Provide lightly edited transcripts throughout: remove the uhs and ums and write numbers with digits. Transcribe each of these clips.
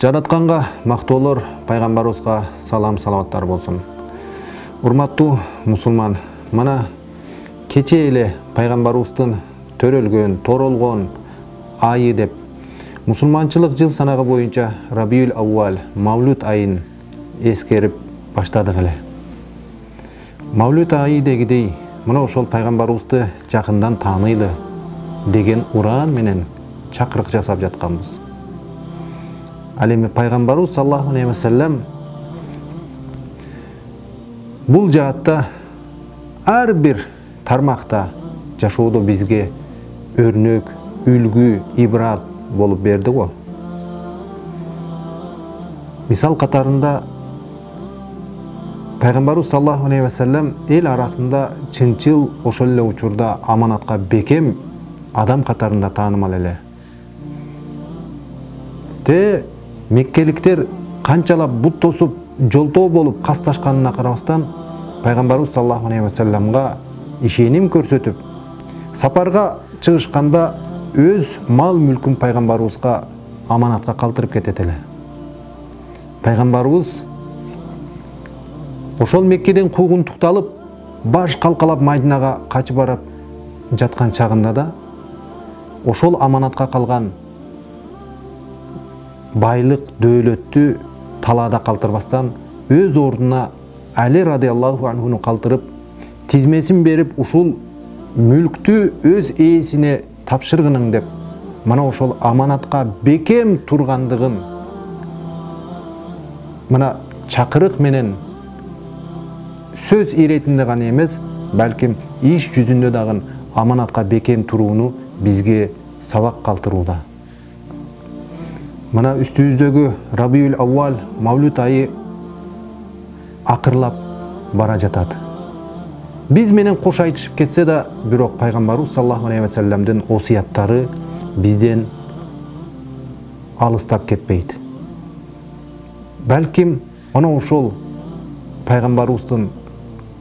Жаратканга мактоолор, пайгамбарыбызга салам салаваттар болсун. Урматтуу мусулман, мана кече эле пайгамбарыбыздын төрөлгөн, торолгон айы деп мусулманчылык жыл санагы боюнча Рабиул Аввал Мавлуд айын эскерип баштадык эле. Мавлуд айы дегидей, мына ошол пайгамбарыбызды жакындан тааныйлы деген уран менен чакырык жасап жатканбыз. Ал эми пайгамбарыбыз саллаллаху алейхи ва саллям бул жаатта ар бир тармакта жашоодо бизге өрнөк, үлгү, ибрат болуп берди го. Мисал катарында пайгамбарыбыз саллаллаху алейхи ва саллям эл арасында чынчыл, ошол эле учурда аманатка бекем адам катарында таанымал эле. Меккеликтер канчалап бут тосуп, жолтоо болуп касташканына карабастан, пайгамбарыбыз саллаллаху алейхи ва саллямга ишеним көрсөтүп, сапарга чыгышканда өз мал мүлкүн пайгамбарыбызга аманатка калтырып кетет эле. Пайгамбарыбыз ошол Меккеден куугунтукталып, баш калкалап Майдинага качып барып жаткан чагында да ошол аманатка калган байлык, дөөлөттү талаада калтырбастан өз ордуна Али радиаллаху анхуну калтырып, тизмесин берип, ушул мүлктү өз ээсине тапшыргының деп, мына ошол аманатка бекем тургандыгын мына чакырык менен сөз иретинде гана эмес, балким иш жүзүндө дагы аманатка бекем турууну бизге сабак калтырууда. Мына үстүбүздөгү Рабиул Аввал Мавлуд айы акырлап бара жатат. Биз менен кош айтышып кетсе да, бирок пайгамбарыбыз саллаллаху алейхи ва саллямдын осуяттары бизден алыстап кетпейт. Балким мына ошол пайгамбарыбыздын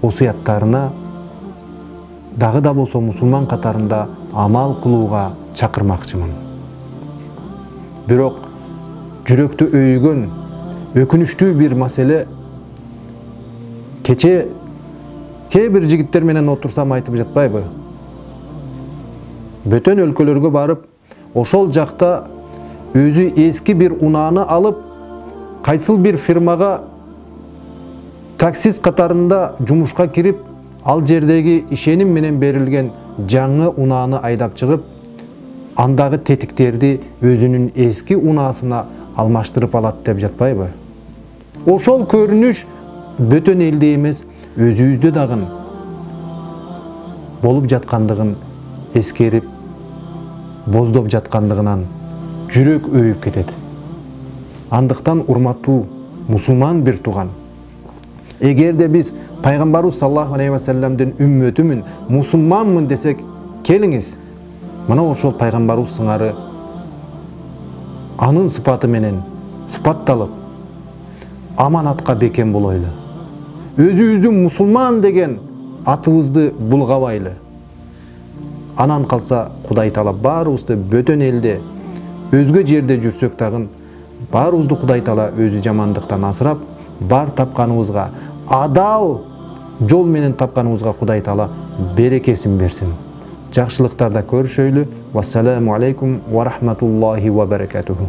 осуяттарына дагы да болсо мусулман катарында амал кылууга чакырмакчымын. Бирок жүрөктү өйгөн өкүнүчтүү бир маселе, кече кээ бир жигиттер менен отурсам айтып жатпайбы? Бөтөн өлкөлөргө барып, ошол жакта өзү эски бир унааны алып, кайсыл бир фирмага таксист катарында жумушка кирип, ал жердеги ишеним менен берилген жаңы унааны айдап чыгып, андагы тетиктерди өзүнүн эски унаасына алмаштырып алат деп жатпайбы? Ошол көрүнүш бөтөн элде эмес, өзүбүздө дагы болуп жаткандыгын эскерип, боздоп жаткандыгынан жүрөк өйүп кетет. Андыктан урматтуу мусулман бир тууган, эгерде биз пайгамбарыбыз саллаллаху алейхи ва саллямдын үммөтүмүн, мусулманмын десек, келиңиз, мына ошол пайгамбарыбыз сыңары анын сыпаты менен сыпатталып, аманатка бекем болойлу. Өзүбүздүн мусулман деген атыбызды булгабайлы. Анан калса Кудай таала баарыбызды бөтөн элде, өзгө жерде жүрсөк дагы, баарыбызды Кудай таала өзү жамандыктан асырап, бар тапканыбызга, адал жол менен тапканыбызга Кудай таала берекесин берсин. Жакшылыктарда көрүшөйлү. Вассаламу алейкум ва рахматуллахи ва баракатуху.